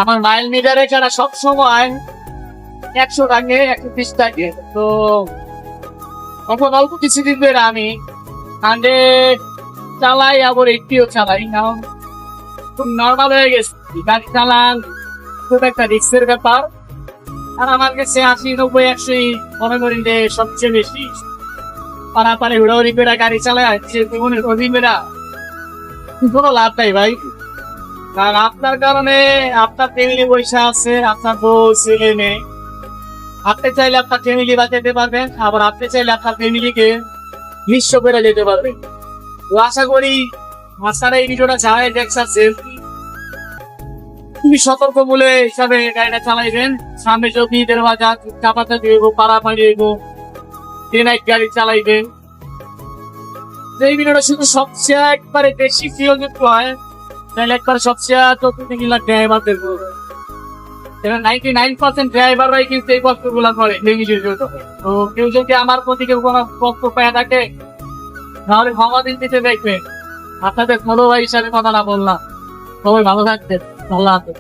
আমার মাইল মিটারে ছাড়া সবসময় 100 থাকে 130 থাকে। তো তখন অল্প কিছু দিন ধরে আমি 100 চালাই, আবার 80ও চালাই। কারণ খুব নর্মাল হয়ে গেছে গাড়ি চালান, খুব একটা রিস্কের ব্যাপার। আর আমার কাছে 80, 90, 100 মনে করি যে সবচেয়ে বেশি। পারাপারে হুড়াহুড়ি করে গাড়ি চালায় জীবনের অধিমেরা কোনো লাভ নাই ভাই। কারণ আপনার কারণে আপনার ফ্যামিলি পয়সা আছে, আপনার বউ ছেলে মেয়ে। আপনি চাইলে আপনার ফ্যামিলি বাঁচাতে পারবেন, আবার আপনি চাইলে আপনার ফ্যামিলিকে নিঃস্ব করে যেতে পারবেন। তো আশা করি আপনারা এই ভিডিওটা যারা দেখছেন তুমি সতর্কমূলক হিসাবে গাড়িটা চালাইবেন। সামনে যদি ঈদের বাজার চাপাতে দিব, পাড়াপাড়ি দিব, ট্রেনাইট গাড়ি চালাইবেন। এই ভিডিওটা শুধু সবচেয়ে একবারে বেশি ফিওযুক্ত হয় তাহলে একবারে সবচেয়ে 14 লাখ ড্রাইভারদের করবে। 99% ড্রাইভাররাই কিন্তু এই কষ্টগুলা করে ফ্যামিলির জন্য। তো কেউ যদি আমার প্রতি কেউ কোনো কষ্ট পেয়ে থাকে তাহলে ক্ষমা দিতে দেখবেন। আপনাদের বড় ভাই হিসাবে কথাটা বললাম। সবাই ভালো থাকবেন, আল্লাহ হাফেজ।